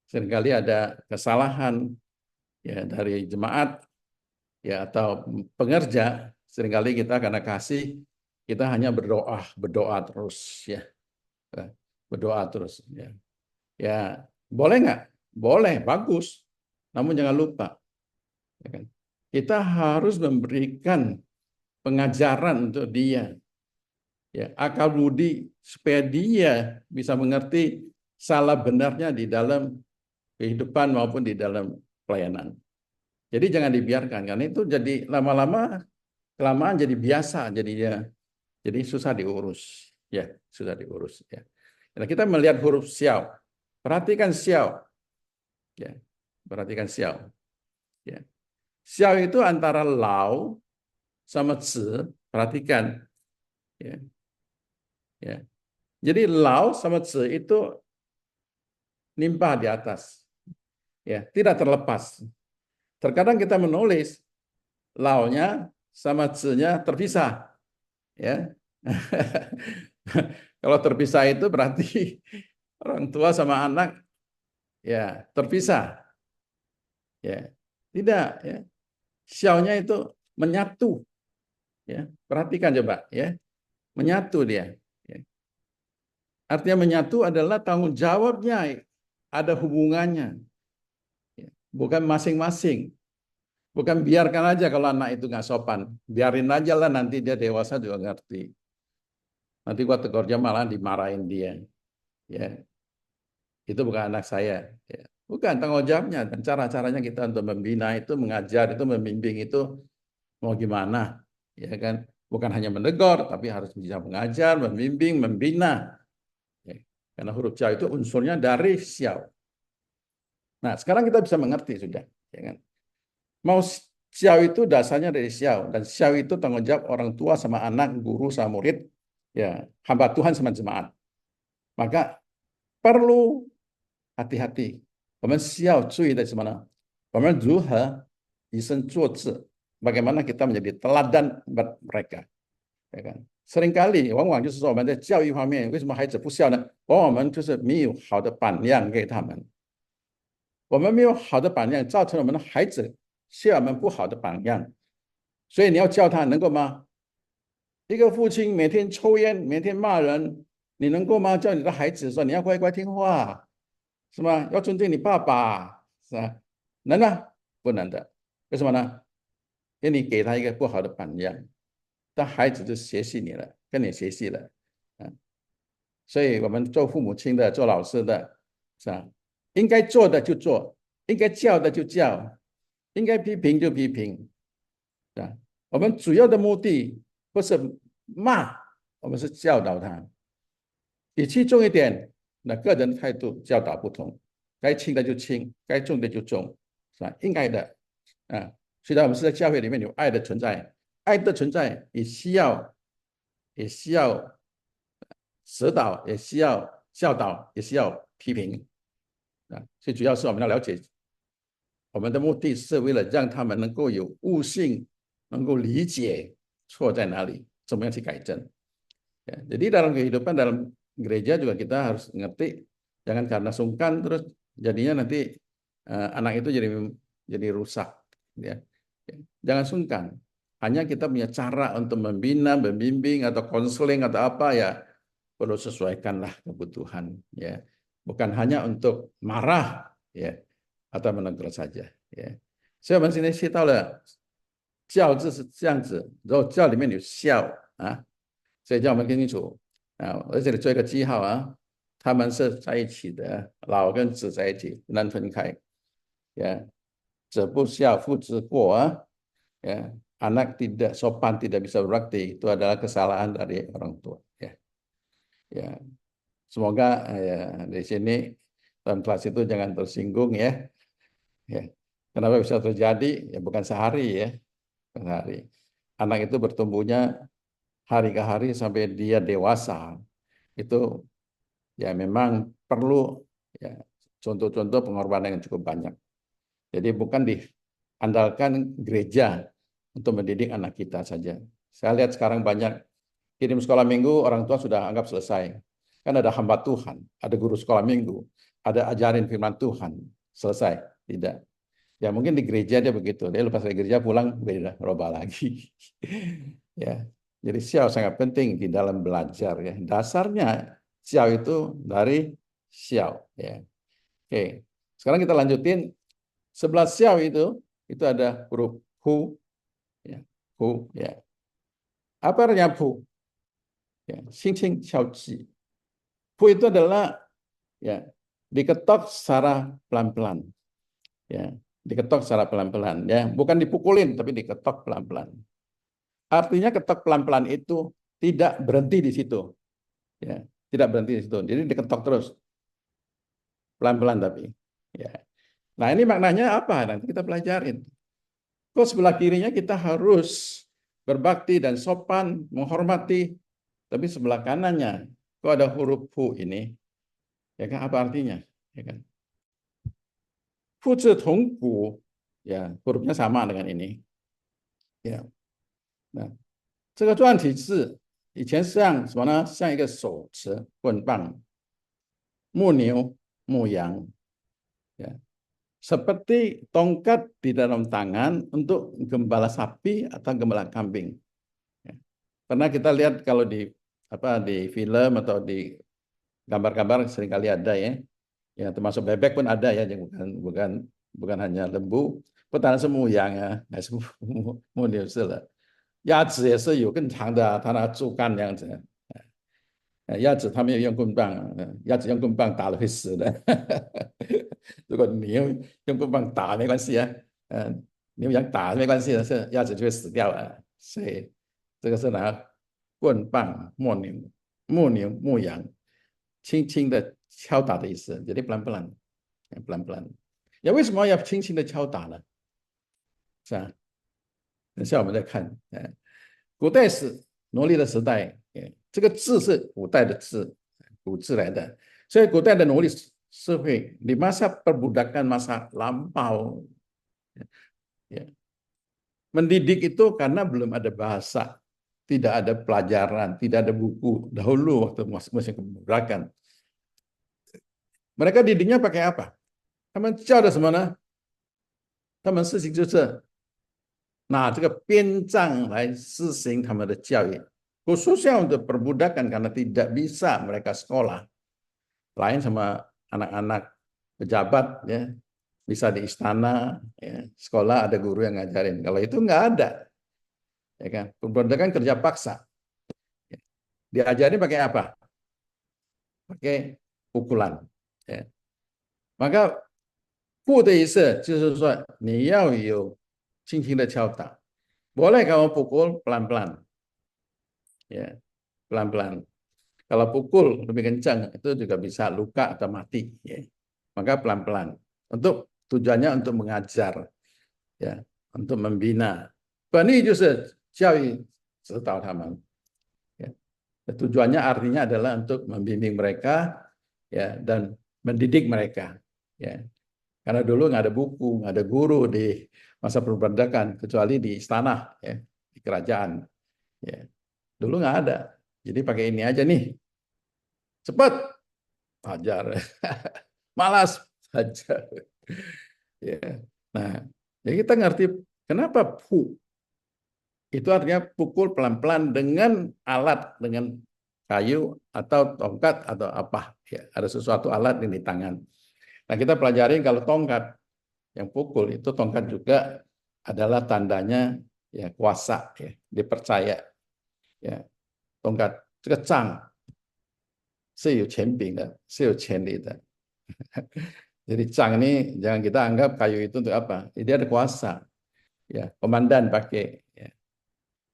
Seringkali ada kesalahan ya dari jemaat ya atau pengerja. Seringkali kita karena kasih kita hanya berdoa terus ya. Berdoa terus ya. Ya, boleh nggak? Boleh, bagus. Namun jangan lupa ya kan? Kita harus memberikan pengajaran untuk dia. Ya, akal budi supaya dia bisa mengerti salah benarnya di dalam kehidupan maupun di dalam pelayanan. Jadi jangan dibiarkan, karena itu jadi lama-lama kelamaan jadi biasa, jadi susah diurus, ya susah diurus. Ya. Nah, kita melihat huruf xiao, perhatikan xiao, ya perhatikan xiao. Ya. Xiao itu antara lao sama zi, perhatikan. Ya. Ya. Jadi lao sama zi itu nimpah di atas, ya tidak terlepas. Terkadang kita menulis lao-nya sama zi-nya terpisah, ya. Kalau terpisah itu berarti orang tua sama anak ya terpisah, ya tidak, ya xiao-nya itu menyatu, ya perhatikan coba, ya menyatu dia. Ya. Artinya menyatu adalah tanggung jawabnya ada hubungannya, ya. Bukan masing-masing. Bukan biarkan aja kalau anak itu nggak sopan. Biarin aja lah nanti dia dewasa juga ngerti. Nanti gua tegur dia malah dimarahin dia. Ya, itu bukan anak saya. Ya. Bukan tanggung jawabnya dan cara-caranya kita untuk membina itu, mengajar itu, membimbing itu mau gimana, ya kan? Bukan hanya menegur, tapi harus bisa mengajar, membimbing, membina. Ya. Karena huruf Xiao itu unsurnya dari Xiao. Nah, sekarang kita bisa mengerti sudah, ya kan? Mau Xiao itu dasarnya dari Xiao, dan Xiao itu tanggung jawab orang tua sama anak, guru sama murid, ya hamba Tuhan sama jemaat. Maka perlu hati-hati. 我们需要注意的是什么呢？我们如何以身作则？ Bagaimana kita menjadi teladan buat mereka? Ya kan? Seringkali 往往就是说我们在教育方面，为什么孩子不孝呢？往往我们就是没有好的榜样给他们，我们没有好的榜样，造成我们的孩子需要我们不好的榜样。所以你要教他能够吗？一个父亲每天抽烟，每天骂人，你能够吗？叫你的孩子说你要乖乖听话，是吗？要尊敬你爸爸，是吧？能啊？不能的。为什么呢？因为你给他一个不好的榜样，但孩子就学习你了，跟你学习了。所以我们做父母亲的、做老师的，是吧？应该做的就做，应该教的就教，应该批评就批评，是吧？我们主要的目的不是骂，我们是教导他。语气重一点，那个人态度教导不同，该轻的就轻，该重的就重，是吧？应该的啊。虽然我们是在教会里面有爱的存在，爱的存在也需要指导，也需要教导，也需要批评啊。最主要是我们要了解，我们的目的是为了让他们能够有悟性，能够理解错在哪里，怎么样去改正。Ya, jadi dalam kehidupan dalam gereja juga kita harus ngerti, jangan karena sungkan terus jadinya nanti anak itu jadi rusak. Ya. Jangan sungkan. Hanya kita punya cara untuk membina, membimbing atau konseling atau apa ya perlu sesuaikanlah kebutuhan. Ya, bukan hanya untuk marah ya atau menegur saja. Ya. 所以我们今天学到了教字是这样子，然后教里面有孝啊。所以叫我们听清楚啊，而且做一个记号啊，他们是在一起的，老跟子在一起，不能分开。Ya, 子不孝，父之过啊。Ya, anak tidak sopan, tidak bisa berbakti, itu adalah kesalahan dari orang tua. Ya, ya. Semoga ya, di sini dalam kelas itu jangan tersinggung ya. Ya. Kenapa bisa terjadi? Ya bukan sehari ya, sehari. Anak itu bertumbuhnya hari ke hari sampai dia dewasa itu ya memang perlu ya contoh-contoh pengorbanan yang cukup banyak. Jadi bukan diandalkan gereja untuk mendidik anak kita saja. Saya lihat sekarang banyak kirim sekolah minggu, orang tua sudah anggap selesai. Kan ada hamba Tuhan, ada guru sekolah minggu, ada ajarin firman Tuhan, selesai. Tidak. Ya mungkin di gereja dia begitu. Dia lepas dari gereja pulang beda roba lagi. Ya. Jadi xiao sangat penting di dalam belajar ya. Dasarnya xiao itu dari xiao ya. Oke. Sekarang kita lanjutin. Sebelah xiao itu ada huruf hu ya. Hu ya. Apa artinya hu? Ya, Xing Xiaoji. Pu itu adalah ya diketok secara pelan-pelan. Ya, diketok secara pelan-pelan. Ya, bukan dipukulin, tapi diketok pelan-pelan. Artinya ketok pelan-pelan itu tidak berhenti di situ. Ya, tidak berhenti di situ. Jadi diketok terus, pelan-pelan tapi. Ya. Nah, ini maknanya apa? Nanti kita pelajarin. Kok sebelah kirinya kita harus berbakti dan sopan, menghormati, tapi sebelah kanannya kok ada huruf hu ini, ya kan? Apa artinya? Ya kan? Fu zi tong gu, ya hurufnya sama dengan ini. Ya, 那这个篆体字以前像什么呢？像一个手持棍棒，木牛、牧羊，ya. Seperti tongkat di dalam tangan untuk gembala sapi atau gembala kambing. Ya. Karena kita lihat kalau di di film atau di gambar-gambar seringkali ada ya, ya termasuk bebek pun ada ya, yang bukan hanya lembu,不单是牧羊啊，还是牧牛是了。鸭子也是有更长的啊，它那竹竿那样子。鸭子它没有用棍棒，鸭子用棍棒打了会死的。如果你用棍棒打没关系啊，牛羊打没关系的，是鸭子就会死掉了。所以这个是拿棍棒牧羊，轻轻的敲打的意思。jadi pelan-pelan，pelan-pelan。呀，为什么要轻轻的敲打呢？是吧？等下我们再看。古代奴隶的时代，这个字是古代的字，古字来的。所以古代的奴隶社会di masa perbudakan masa lampau, ya, mendidik itu karena belum ada bahasa, tidak ada pelajaran, tidak ada buku. Dahulu waktu musim keperbudakan, mereka didiknya pakai apa? 他们教的什么呢？他们事情就是拿这个鞭杖来施行他们的教育。Khususnya untuk perbudakan karena tidak bisa mereka sekolah. Lain sama anak-anak pejabat ya, bisa di istana ya, sekolah ada guru yang ngajarin. Kalau itu nggak ada. Ya kan? Perbudakan kerja paksa. Diajarin pakai apa? Pakai pukulan. Ya. Maka 不的意思就是说你要有轻轻的敲打。Boleh kamu pukul pelan-pelan. Ya, pelan-pelan. Kalau pukul lebih kencang itu juga bisa luka atau mati. Ya. Maka pelan-pelan. Untuk tujuannya untuk mengajar, ya, untuk membina. 本意就是教育指导他们. Ya. Tujuannya artinya adalah untuk membimbing mereka, ya, dan mendidik mereka. Ya. Karena dulu nggak ada buku, nggak ada guru di masa perbudakan kecuali di istana, ya, di kerajaan. Ya. Dulu nggak ada. Jadi pakai ini aja nih. Cepat, ajar. Malas, ajar. Ya. Nah, jadi kita ngerti kenapa pu. Itu artinya pukul pelan-pelan dengan alat, dengan kayu atau tongkat atau apa. Ya, ada sesuatu alat yang di tangan. Nah, kita pelajari kalau tongkat yang pukul itu tongkat juga adalah tandanya ya kuasa, ya, dipercaya. Ya, tongkat 这个杖是有权柄的，是有权利的。Jadi cang ini jangan kita anggap kayu itu untuk apa? Dia ada kuasa. Ya, komandan pakai, ya.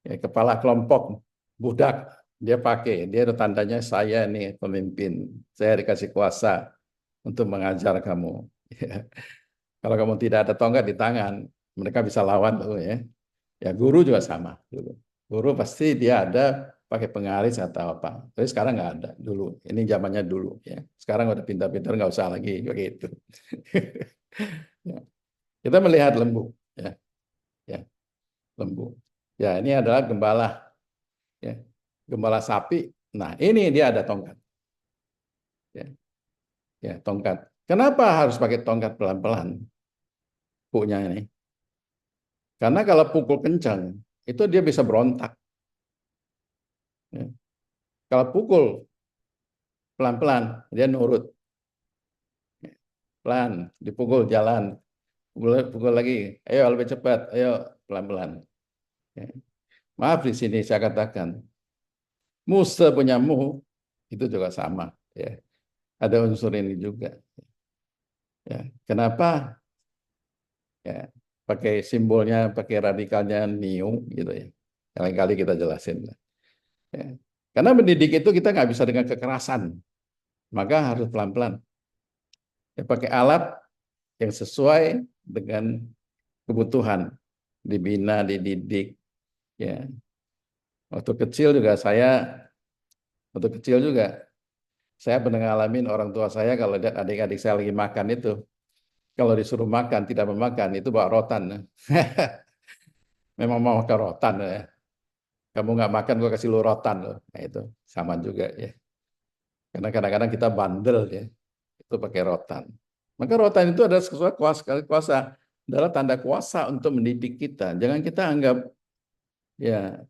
Ya, kepala kelompok budak dia pakai, dia ada tandanya saya nih pemimpin, saya dikasih kuasa untuk mengajar kamu. Ya. Kalau kamu tidak ada tongkat di tangan, mereka bisa lawan tuh ya. Ya guru juga sama. Guru pasti dia ada pakai pengaris atau apa. Tapi sekarang nggak ada dulu. Ini zamannya dulu ya. Sekarang udah pintar-pintar nggak usah lagi begitu. Ya. Kita melihat lembu ya. Ya, lembu. Ya, ini adalah gembala ya. Gembala sapi. Nah, ini dia ada tongkat. Ya. Ya, tongkat. Kenapa harus pakai tongkat pelan-pelan? Punya ini. Karena kalau pukul kencang, itu dia bisa berontak. Ya. Kalau pukul pelan-pelan, dia nurut. Pelan, dipukul jalan. Pukul lagi, ayo lebih cepat, ayo pelan-pelan. Ya. Maaf di sini saya katakan, Musa punya mu itu juga sama, ya. Ada unsur ini juga. Ya, kenapa? Ya, pakai simbolnya, pakai radikalnya new gitu ya. Lain kali kita jelasin. Ya. Karena mendidik itu kita nggak bisa dengan kekerasan, maka harus pelan-pelan. Ya, pakai alat yang sesuai dengan kebutuhan, dibina, dididik. Ya, waktu kecil juga waktu kecil juga saya pernah ngalamin orang tua saya kalau lihat adik-adik saya lagi makan itu, kalau disuruh makan tidak memakan itu bawa rotan. Memang mau makan rotan ya. Kamu nggak makan, gue kasih lu rotan loh. Nah itu sama juga ya. Karena kadang-kadang kita bandel ya, itu pakai rotan. Maka rotan itu adalah sesuatu kuasa, adalah tanda kuasa untuk mendidik kita. Jangan kita anggap ya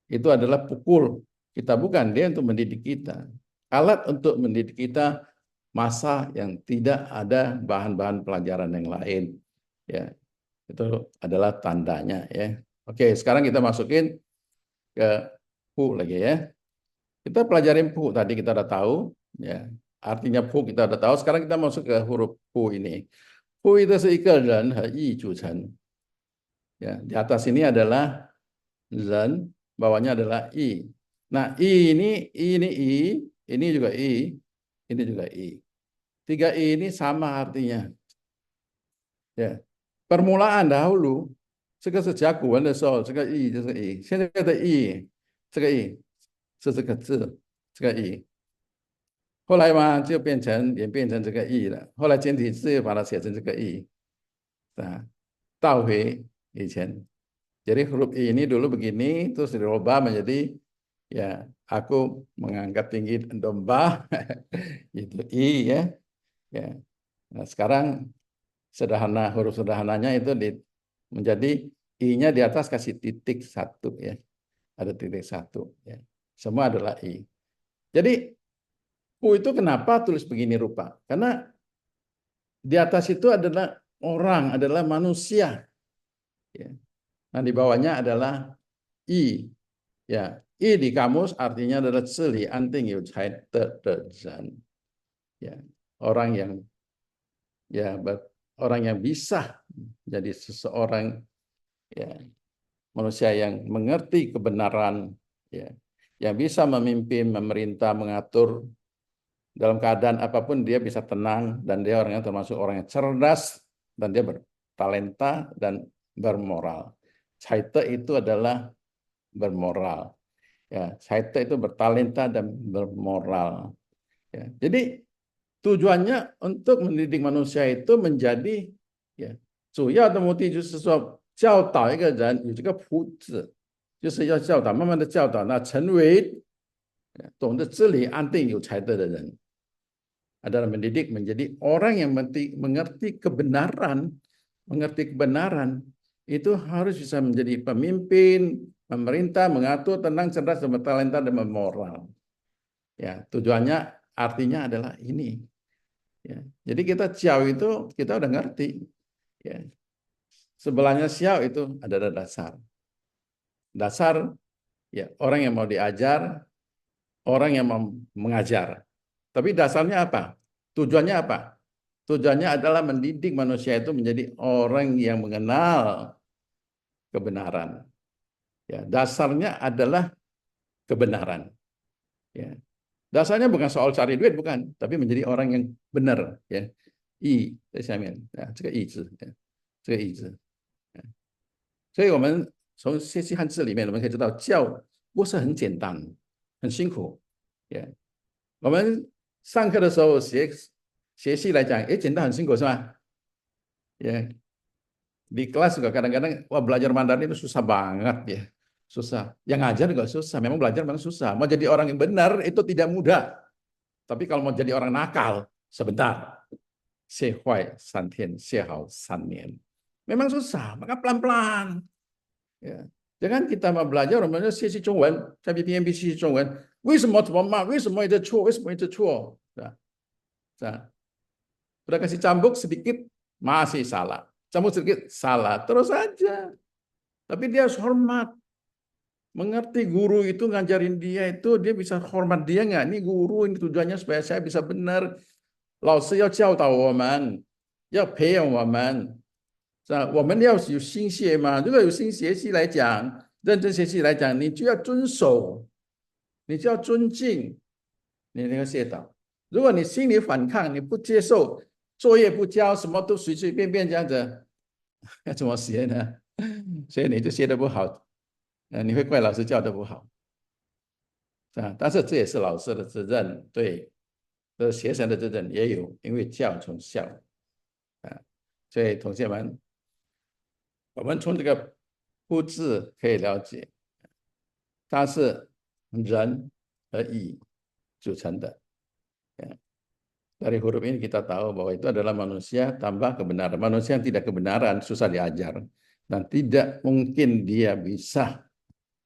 itu adalah pukul kita, bukan, dia untuk mendidik kita. Alat untuk mendidik kita masa yang tidak ada bahan-bahan pelajaran yang lain. Ya, itu adalah tandanya ya. Oke, sekarang kita masukin ke pu lagi ya. Kita pelajarin pu tadi kita udah tahu ya. Artinya pu kita udah tahu. Sekarang kita masuk ke huruf pu ini. Pu itu seikal dan yi juchen. Ya, di atas ini adalah ren, bawahnya adalah i. Nah, ini juga i, ini juga i. Tiga i ini sama artinya. Ya. Permulaan dahulu, 这个是甲骨文的时候，这个 i 现在的 i，这个 i 是这个字，这个 i。后来嘛，就演变成这个 i 了。后来简体字又把它写成这个 i。Nah, tahu Ichen. Jadi huruf I ini dulu begini, terus dirubah menjadi ya aku mengangkat tinggi domba, itu I ya. Ya. Nah, sekarang huruf sederhananya itu menjadi I-nya di atas kasih titik satu ya. Ada titik satu ya. Semua adalah I. Jadi U itu kenapa tulis begini rupa? Karena di atas itu adalah orang, adalah manusia. Ya. Nah, di bawahnya adalah I. Ya, I di kamus artinya adalah celi anting yu cai de zhan. Ya, orang yang ya orang yang bisa jadi seseorang ya manusia yang mengerti kebenaran ya, yang bisa memimpin, memerintah, mengatur dalam keadaan apapun dia bisa tenang, dan dia orangnya termasuk orang yang cerdas dan dia bertalenta dan bermoral. Caite itu adalah bermoral. Ya, Caite itu bertalenta dan bermoral. Ya, jadi tujuannya untuk mendidik manusia itu menjadi ya 主要的目的就是说教导一个人有这个朴质，就是要教导，慢慢的教导，那成为懂得治理、安定、有才德的人。Adalah mendidik menjadi orang yang mengerti kebenaran, itu harus bisa menjadi pemimpin, pemerintah, mengatur, tenang, cerdas, bertalenta, dan bermoral. Ya, tujuannya artinya adalah ini. Ya, jadi kita ciao itu kita udah ngerti. Ya, sebelahnya xiao itu adalah dasar. Dasar ya orang yang mau diajar, orang yang mau mengajar. Tapi dasarnya apa? Tujuannya apa? Tujuannya adalah mendidik manusia itu menjadi orang yang mengenal kebenaran. Ya, dasarnya adalah kebenaran. Ya. Dasarnya bukan soal cari duit, bukan, tapi menjadi orang yang benar. Ya, i 在下面，这个义字，这个义字。所以我们从学习汉字里面，我们可以知道教不是很简单，很辛苦。Yeah. 我们上课的时候学习来讲，简单很辛苦是吧？Yeah. Di kelas juga kadang-kadang wah belajar Mandarin itu susah banget ya. Susah. Yang ngajar juga susah. Memang belajar memang susah. Mau jadi orang yang benar itu tidak mudah. Tapi kalau mau jadi orang nakal, sebentar. 学坏3天，学好3年. Memang susah, maka pelan-pelan. Ya. Jangan kita mau belajar, orang学习中文，在 PPMB 学习中文，为什么怎么骂？为什么一直错？为什么一直错？Sudah kasih cambuk sedikit, masih salah. Cambuk sedikit, salah. Terus saja. Tapi dia harus hormat. mengerti guru itu ngajarin dia itu, dia bisa hormat dia nggak? Ini guru, ini tujuannya supaya saya bisa benar. 老师要教导我们，要培养我们，是吧？我们要有心学嘛。如果有心学习来讲，认真学习来讲，你就要遵守，你就要尊敬你那个学导。如果你心里反抗，你不接受，作业不交，什么都随随便便这样子，要怎么学呢？所以你就学得不好，你会怪老师教的不好，是吧？但是这也是老师的责任，对，这学生的责任也有，因为教从小啊。所以同学们，我们从这个"不"字可以了解，它是人和义组成的。Dari huruf ini kita tahu bahwa itu adalah manusia tambah kebenaran. Manusia yang tidak kebenaran susah diajar. Dan tidak mungkin dia bisa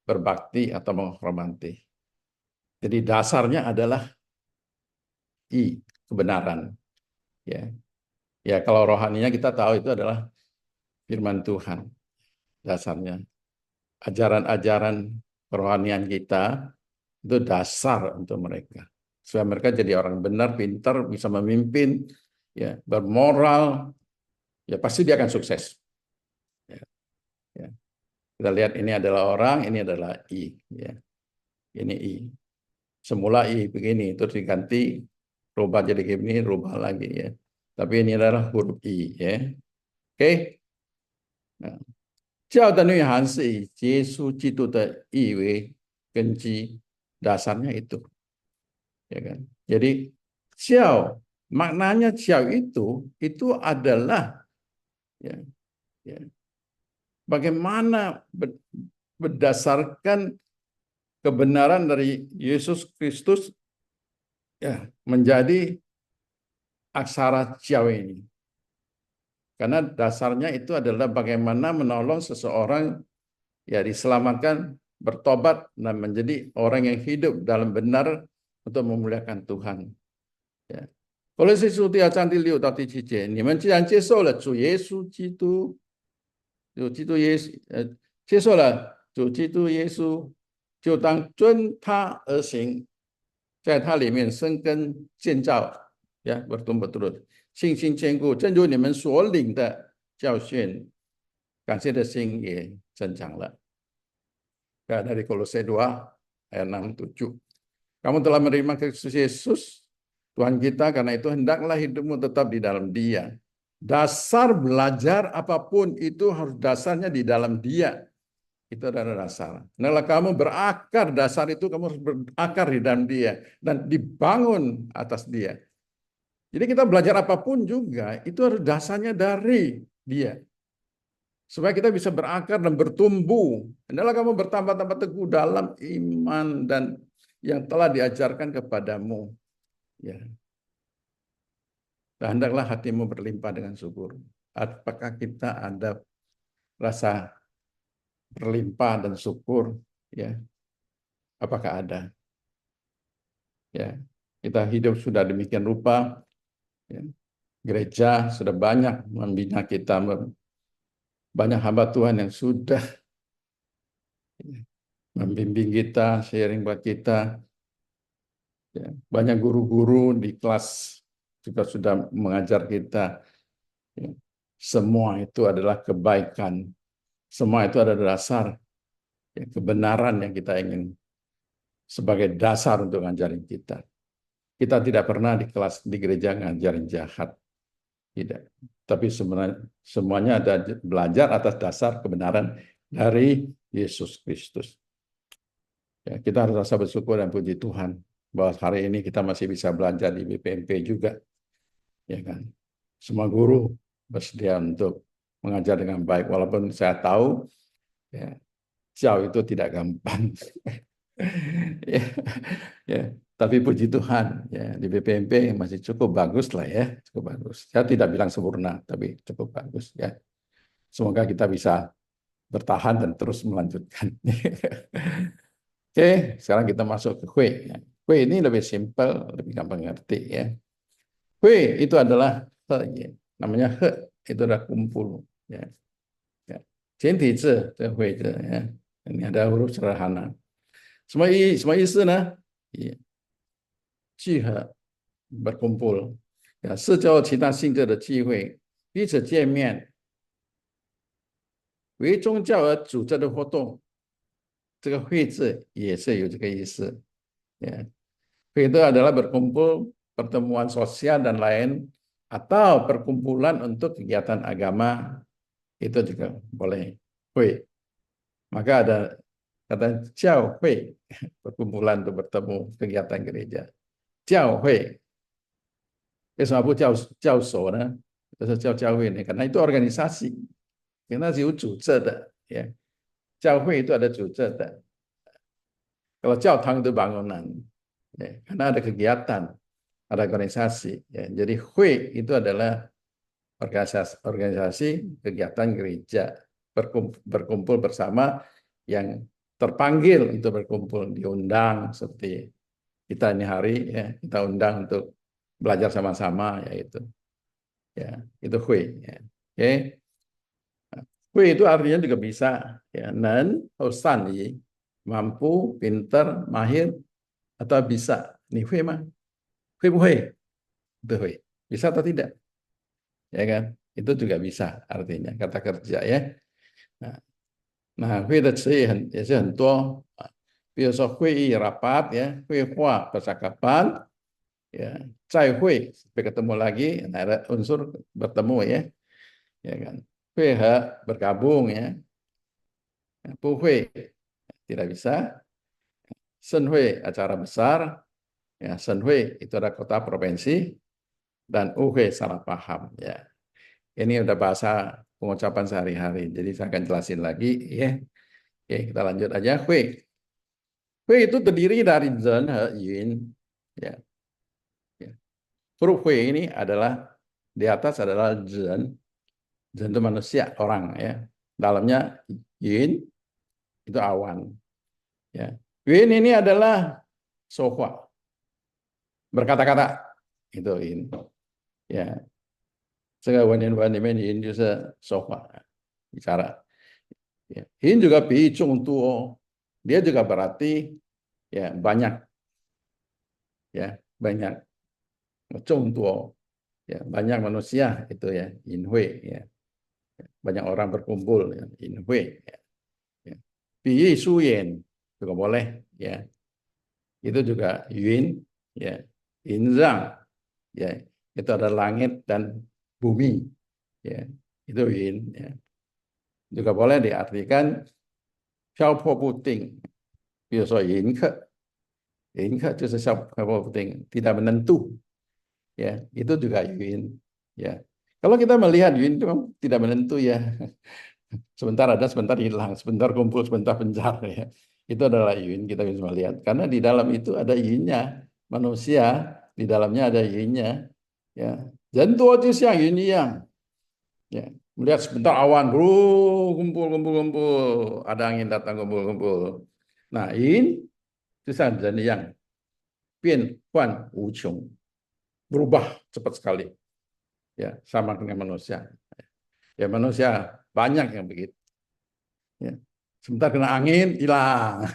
berbakti atau menghormati. Jadi dasarnya adalah I, kebenaran. Ya, ya kalau rohaninya kita tahu itu adalah firman Tuhan. Dasarnya. Ajaran-ajaran kerohanian kita itu dasar untuk mereka. Supaya mereka jadi orang benar, pintar, bisa memimpin, ya, bermoral, ya pasti dia akan sukses. Ya, ya. Kita lihat ini adalah orang, ini adalah I. Ya. Ini I. Semula I begini, terus diganti, rubah jadi begini, rubah lagi. Ya. Tapi ini adalah huruf I. Ya. Oke. Nah. 教的内涵是以耶稣基督的义为根基, dasarnya itu. Ya kan? Jadi 教 maknanya 教itu adalah ya, ya, bagaimana berdasarkan kebenaran dari Yesus Kristus ya menjadi aksara 教 ini. Karena dasarnya itu adalah bagaimana menolong seseorang ya diselamatkan, bertobat dan menjadi orang yang hidup dalam benar untuk memuliakan Tuhan. Ya. 哥罗西书第2章第6到第7节，你们既然接受了主耶稣基督，接受了主基督耶稣，就当遵他而行，在他里面生根建造，ya bertumbuh-tumbuh，信心坚固，正如你们所领的教训，感谢的心也增长了。Dari Kolose 2 ayat 6-7. Kamu telah menerima Kristus Yesus Tuhan kita, karena itu hendaklah hidupmu tetap di dalam Dia. Dasar belajar apapun itu harus dasarnya di dalam Dia. Itu adalah dasar. Hendaklah kamu berakar, dasar itu kamu harus berakar di dalam Dia dan dibangun atas Dia. Jadi kita belajar apapun juga itu harus dasarnya dari Dia. Supaya kita bisa berakar dan bertumbuh. Hendaklah kamu bertambah-tambah teguh dalam iman dan yang telah diajarkan kepadamu. Ya. Dan hendaklah hatimu berlimpah dengan syukur. Apakah kita ada rasa berlimpah dan syukur? Ya. Apakah ada? Ya. Kita hidup sudah demikian rupa. Ya. Gereja sudah banyak membina kita, banyak hamba Tuhan yang sudah membimbing kita, sharing buat kita. Ya, banyak guru-guru di kelas juga sudah mengajar kita. Ya, semua itu adalah kebaikan. Semua itu adalah dasar ya, kebenaran yang kita ingin sebagai dasar untuk ngajarin kita. Kita tidak pernah di kelas di gereja ngajarin jahat. Tidak. Tapi semuanya ada belajar atas dasar kebenaran dari Yesus Kristus. Ya, kita harus rasa bersyukur dan puji Tuhan bahwa hari ini kita masih bisa belajar di BPMP juga, ya kan? Semua guru bersedia untuk mengajar dengan baik, walaupun saya tahu, ya, jauh itu tidak gampang, ya, ya. Tapi puji Tuhan, ya di BPMP masih cukup bagus lah ya, cukup bagus. Saya tidak bilang sempurna, tapi cukup bagus, ya. Semoga kita bisa bertahan dan terus melanjutkan. Oke, sekarang kita masuk ke kue. Kue ini lebih simpel, lebih gampang ngerti ya. Kue itu adalah he, ya. Namanya he, itu adalah kumpul. Ya. Ya. 简体字这会字 ya. Ini ada huruf sederhana. Semua isi nah,聚合 berkumpul. 社交其他性质的聚会，彼此见面，为宗教而组织的活动，这个会字也是有这个意思。Ya. Itu adalah berkumpul, pertemuan sosial dan lain, atau perkumpulan untuk kegiatan agama, itu juga boleh. Hui. Maka ada kata jiao hui, perkumpulan untuk bertemu kegiatan gereja. Jiao hui. 为什么不叫所呢？就是叫教会呢？karena itu organisasi, karena itu 有组织的，ya. 教会itu ada 组织的。Kalau 教堂 itu bangunan, ya. Karena ada kegiatan, ada organisasi. Ya. Jadi hui itu adalah organisasi kegiatan gereja, berkumpul bersama yang terpanggil untuk berkumpul, diundang seperti kita ini hari, ya, kita undang untuk belajar sama-sama, yaitu ya itu hui. Ya. Oke. Hui itu artinya juga bisa ya, nan hosan mampu, pintar, mahir, atau bisa. Nih hui mah, hui bu hui, itu hui. Bisa atau tidak? Ya kan? Itu juga bisa artinya kata kerja ya. Nah, hui de ci也是很多啊，比如说会议 rapat ya, 会话 percakapan, ya, 再会 sampai ketemu lagi, nah, ada unsur bertemu ya kan. Hui he bergabung ya. Bu hui tidak bisa. Shen hui acara besar, ya, Shen hui itu ada kota provinsi, dan U hui salah paham ya. Ini udah bahasa pengucapan sehari-hari, jadi saya akan jelasin lagi ya. Oke, kita lanjut aja. Hui. Hui itu terdiri dari zhen, he, yin. Ya. Ya. Huruf hui ini adalah di atas adalah zhen. Zhen itu manusia, orang ya. Dalamnya yin itu awan. Ya. Yin ini adalah sohua. Berkata-kata. Itu yin. Ya. 这个文言文里面yin 就是说话, bicara. Ya. Yin juga bi chung tuo. Dia juga berarti ya banyak, ya banyak, chung tuo, ya banyak manusia itu ya, yin hui ya, banyak orang berkumpul ya, yin hui ya. Ya. Bi su yin juga boleh ya, itu juga yin ya, yin zhang ya, itu ada langit dan bumi ya, itu yin ya. Juga boleh diartikan 漂泊不定，比如说迎客，迎客就是漂泊不定，tidak menentu, ya itu juga yin, ya. Kalau kita melihat yin itu tidak menentu ya, sebentar ada, sebentar hilang, sebentar kumpul, sebentar pencar ya. Itu adalah yin, kita bisa melihat karena di dalam itu ada yinnya, manusia di dalamnya ada yinnya, ya. 人多就像云一样, ya. Melihat sebentar awan, kumpul, kumpul, kumpul, ada angin datang, kumpul, kumpul. Nah, yin itu saja yang pian huan wuchung, berubah cepat sekali, ya sama dengan manusia. Ya manusia banyak yang begitu. Ya. Sebentar kena angin hilang,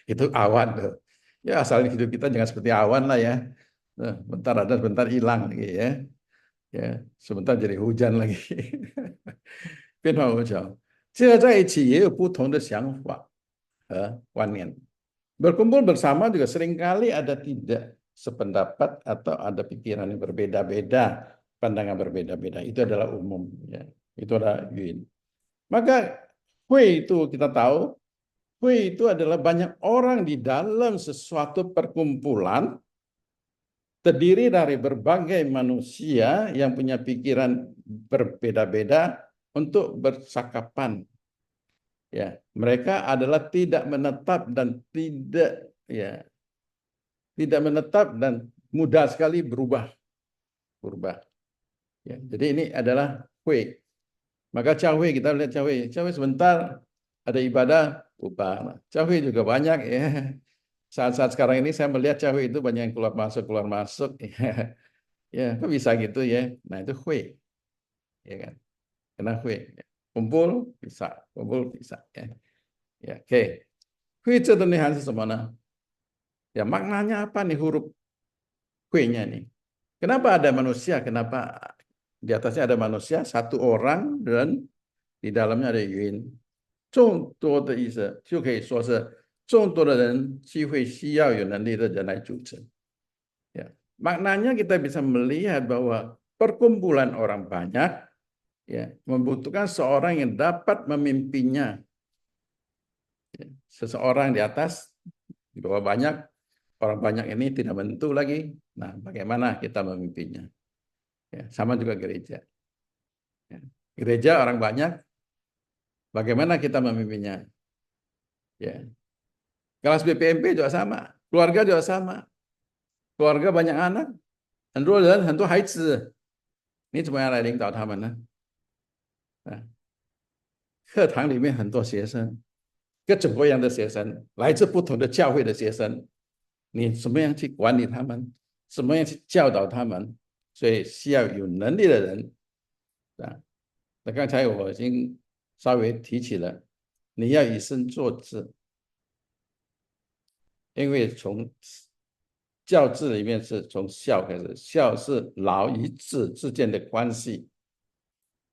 itu awan tuh. Ya asal hidup kita jangan seperti awan lah ya. Bentar ada, sebentar hilang lagi ya. Ya, sebentar jadi hujan lagi. 变化无常，这个在一起也有不同的想法和观念。Berkumpul bersama juga seringkali ada tidak sependapat atau ada pikiran yang berbeda-beda, pandangan berbeda-beda. Itu adalah umum. Ya. Itu adalah yin. Maka hui itu kita tahu, hui itu adalah banyak orang di dalam sesuatu perkumpulan terdiri dari berbagai manusia yang punya pikiran berbeda-beda untuk bersakapan. Ya, mereka adalah tidak menetap dan tidak menetap dan mudah sekali berubah. Ya, jadi ini adalah hui. Maka cawe kita lihat cawe sebentar ada ibadah ubah. Cawe juga banyak ya. Saat-saat sekarang ini saya melihat cawe itu banyak yang keluar masuk. Ya, kok bisa gitu ya? Nah, itu hui. Ya kan? Karena hui. Kumpul bisa ya. Ya, oke. Hui 字的内涵是什么呢？Ya, maknanya apa nih huruf Hui-nya nih? Kenapa ada manusia? Kenapa di atasnya ada manusia, satu orang dan di dalamnya ada Yun? 众多的意思就可以说是众多的人聚会需要有能力的人来组成。Ya. Maknanya kita bisa melihat bahwa perkumpulan orang banyak ya, membutuhkan seorang yang dapat memimpinnya. Ya. Seseorang di atas, di bawah banyak, orang banyak ini tidak menentu lagi. Nah, bagaimana kita memimpinnya? Ya, sama juga gereja. Ya. Gereja orang banyak, bagaimana kita memimpinnya? Ya. Kelas BPMP juga sama, keluarga juga sama. Keluarga banyak anak, 很多人很多孩子，你怎么样来领导他们呢？啊，课堂里面很多学生，各种各样的学生，来自不同的教会的学生，你怎么样去管理他们？怎么样去教导他们？所以需要有能力的人啊。那刚才我已经稍微提起了，你要以身作则，因为从教字里面是从孝开始，孝是老与子之间的关系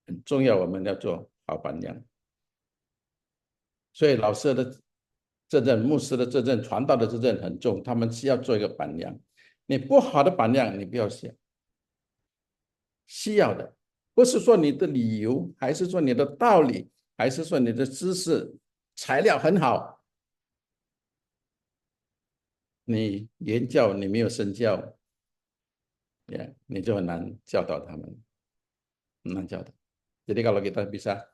很重要，我们要做好榜样。所以老师的责任、牧师的责任、传道的责任很重，他们需要做一个榜样。你不好的榜样，你不要想。需要的不是说你的理由，还是说你的道理，还是说你的知识材料很好，你言教你没有身教，你就很难教导他们，很难教导。Jadi kalau kita bisa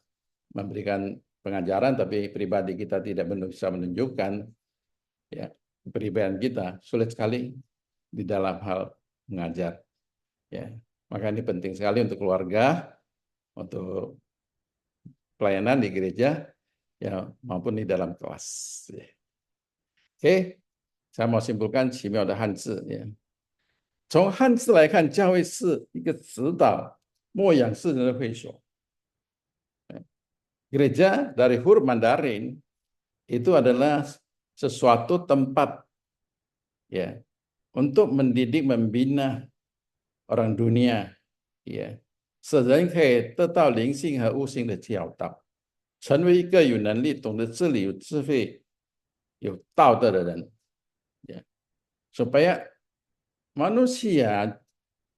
memberikan pengajaran tapi pribadi kita tidak bisa menunjukkan ya kepribadian kita, sulit sekali di dalam hal mengajar. Ya, maka ini penting sekali untuk keluarga, untuk pelayanan di gereja, ya maupun di dalam kelas. Ya. Oke, saya mau simpulkan 奇妙的汉字。ya. 从汉字来看，教会是一个指导、牧养世人的会所。Gereja dari huruf Mandarin itu adalah sesuatu tempat ya untuk mendidik, membina orang dunia， 使人可以得到灵性和悟性的教导，成为一个有能力、懂得治理、有智慧、有道德的人。supaya manusia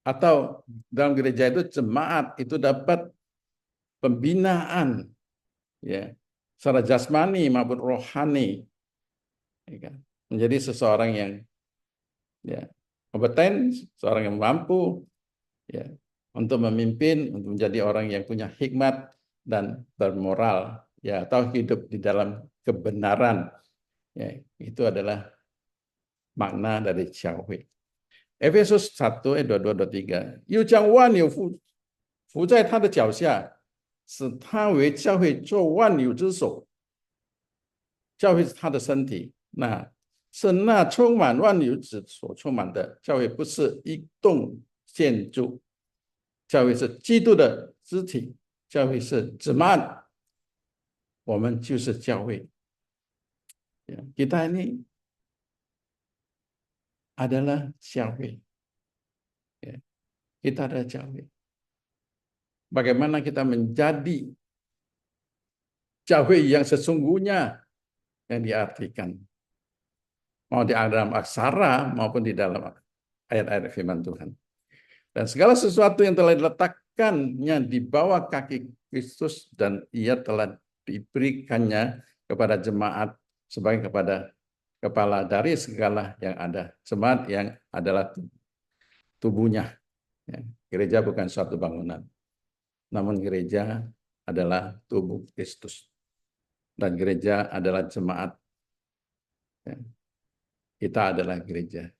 atau dalam gereja itu jemaat itu dapat pembinaan ya secara jasmani maupun rohani, menjadi seseorang yang kompeten, seorang yang mampu untuk memimpin, untuk menjadi orang yang punya hikmat dan bermoral, atau hidup di dalam kebenaran. Itu adalah makna dari 教会。Efesus 1 ayat 22-23，又将万有伏在他的脚下，使他为教会做万有之首。教会是他的身体，是那充满万有子所充满的。教会不是一栋建筑，教会是基督的肢体，教会是jemaat，我们就是教会。Kita ini adalah 教会，kita adalah 教会。Bagaimana kita menjadi 教会 yang sesungguhnya yang diartikan, mau di dalam aksara maupun di dalam ayat-ayat firman Tuhan. Dan segala sesuatu yang telah diletakkannya di bawah kaki Kristus dan ia telah diberikannya kepada jemaat sebagai kepada kepala dari segala yang ada. Jemaat yang adalah tubuhnya. Gereja bukan suatu bangunan, namun gereja adalah tubuh Kristus. Dan gereja adalah jemaat. Kita adalah gereja.